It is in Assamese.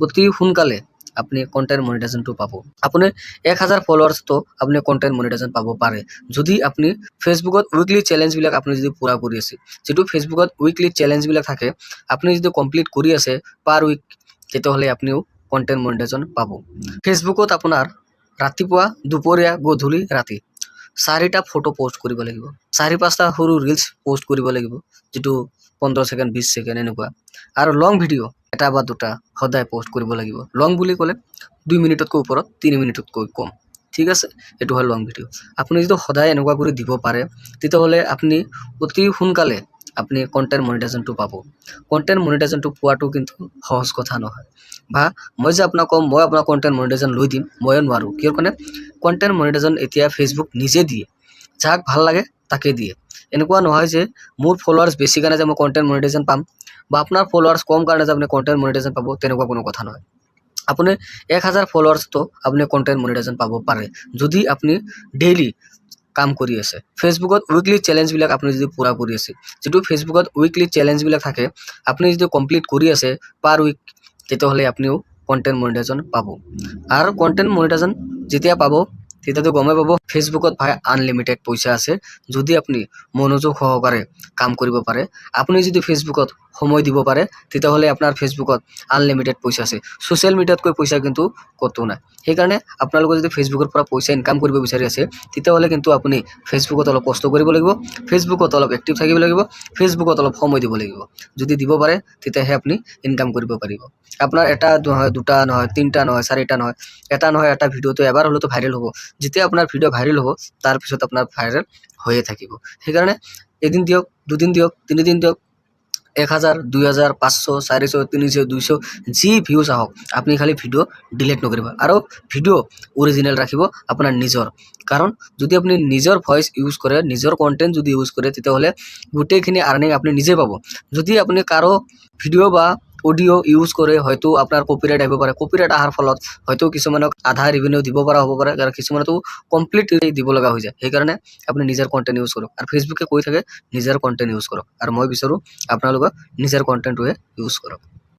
অতি সোনকালে আপনি কন্টেন্ট মনিটাইজেশনটো পাব। আপুনি 1000 ফলোৱাৰ্ছতো আপুনি কন্টেন্ট মনিটাইজেশন পাব পাৰে যদি আপুনি ফেচবুকত উইকলি চেলেঞ্জবিলাক আপুনি যদি পুৰা কৰি আছে। যেটো ফেচবুকত উইকলি চেলেঞ্জবিলাক থাকে আপুনি যদি কমপ্লিট কৰি আছে পাৰ উইক, তেতিয়াহ'লে আপুনিও কন্টেন্ট মনিটাইজেশন পাব। ফেচবুকত আপোনাৰ ৰাতিপুৱা, দুপৰীয়া, গধূলি, ৰাতি 4টা ফটো পোষ্ট কৰিব লাগিব। 4-5টা সৰু ৰিলছ পোষ্ট কৰিব লাগিব, যেটো 15 ছেকেণ্ড 20 ছেকেণ্ড এনেকুৱা। আৰু লং ভিডিঅ' এটা বা দুটা সদায় পোষ্ট কৰিব লাগিব। লং বুলি ক'লে 2 মিনিটতকৈ ওপৰত, 3 মিনিটতকৈ কম। ঠিক আছে, এটো হ'ল লং ভিডিঅ'। আপুনি যদি সদায় এনেকুৱা কৰি দিব পাৰে তেতিয়াহ'লে আপুনি অতি সোনকালে আপনি কন্টেন্ট মনিটাইজেশনটো পাব। কন্টেন্ট মনিটাইজেশনটো পোৱাটো কিন্তু সহজ কথা নহয়। বা মই যে আপোনাক কম মই আপোনাৰ কন্টেন্ট মনিটাইজেশন লৈ দিম, ময়ো নোৱাৰো। কিয় কাৰণে কন্টেন্ট মনিটাইজেশন এতিয়া ফেচবুক নিজে দিয়ে, যাক ভাল লাগে তাকে দিয়ে। এনেকুৱা নহয় যে মোৰ ফলোৱাৰ্ছ বেছি কাৰণে যে মই কন্টেন্ট মনিটাইজেশন পাম বা আপোনাৰ ফলোৱাৰ্ছ কম কাৰণে যে আপুনি কন্টেন্ট মনিটাইজেশন পাব, তেনেকুৱা কোনো কথা নহয়। আপুনি 1000 ফলোৱাৰ্ছতো আপুনি কন্টেন্ট মনিটাইজেশন পাব পাৰে যদি আপুনি ডেইলি কাম কৰি আছে। ফেচবুকত উইকলি চেলেঞ্জবিলাক আপুনি যদি পুৰা কৰি আছে, যেটো ফেচবুকত উইকলি চেলেঞ্জবিলাক থাকে আপুনি যদি কমপ্লিট কৰি আছে পাৰ উইক, তেতিয়াহ'লে আপুনিও কন্টেন্ট মনিটাইজেশন পাব। আৰু কন্টেন্ট মনিটাইজেশন যেতিয়া পাব তেতিয়াতো গমেই পাব ফেচবুকত ভাই আনলিমিটেড পইচা আছে যদি আপুনি মনোযোগ সহকাৰে কাম কৰিব পাৰে। আপুনি যদি ফেচবুকত সময় দিব পাৰে তেতিয়াহ'লে আপোনাৰ ফেচবুকত আনলিমিটেড পইচা আছে। সোশ্যাল মিডিয়াতকৈ পইচা কিন্তু কতো নাই। সেইকাৰণে আপোনালোকে যদি ফেচবুকৰ পৰা পইচা ইনকাম কৰিব বিচাৰি আছে তেতিয়াহ'লে কিন্তু আপুনি ফেচবুকত অলপ কষ্ট কৰিব লাগিব, ফেচবুকত অলপ এক্টিভ থাকিব লাগিব, ফেচবুকত অলপ সময় দিব লাগিব। যদি দিব পাৰে তেতিয়াহে আপুনি ইনকাম কৰিব পাৰিব। আপোনাৰ এটা নহয়, দুটা নহয়, 3টা নহয়, 4টা নহয়, এটা নহয় এটা ভিডিঅ'টো এবাৰ হ'লেতো ভাইৰেল হ'ব। যেতিয়া আপোনাৰ ভিডিঅ' ভাইৰেল হ'ব তাৰ পিছত আপোনাৰ ভাইৰেল হৈয়ে থাকিব। সেইকাৰণে এদিন দিয়ক, দুদিন দিয়ক, 3 দিন দিয়ক, 1000, 2000, 500, 400, 300, 200 যি ভিউজ আহক আপুনি খালি ভিডিঅ' ডিলিট নকৰিব। আৰু ভিডিঅ' অৰিজিনেল ৰাখিব আপোনাৰ নিজৰ। কাৰণ যদি আপুনি নিজৰ ভইচ ইউজ কৰে, নিজৰ কন্টেন্ট যদি ইউজ কৰে তেতিয়াহ'লে গোটেইখিনি আৰ্নিং আপুনি নিজে পাব। যদি আপুনি কাৰো ভিডিঅ' বা অডিঅ' ইউজ কৰে হয়তো আপোনাৰ কপিৰাইট আহিব পাৰে। কপিৰাইট অহাৰ ফলত হয়তো কিছুমানক আধা ৰেভিনিউ দিব পৰা হ'ব পাৰে, আৰু কিছুমানতো কমপ্লিট দিব লগা হৈ যায়। সেইকাৰণে আপুনি নিজৰ কন্টেন্ট ইউজ কৰক। আৰু ফেচবুকে কৈ থাকে নিজৰ কন্টেন্ট ইউজ কৰক, আৰু মই বিচাৰো আপোনালোকে নিজৰ কন্টেন্টটোৱে ইউজ কৰক।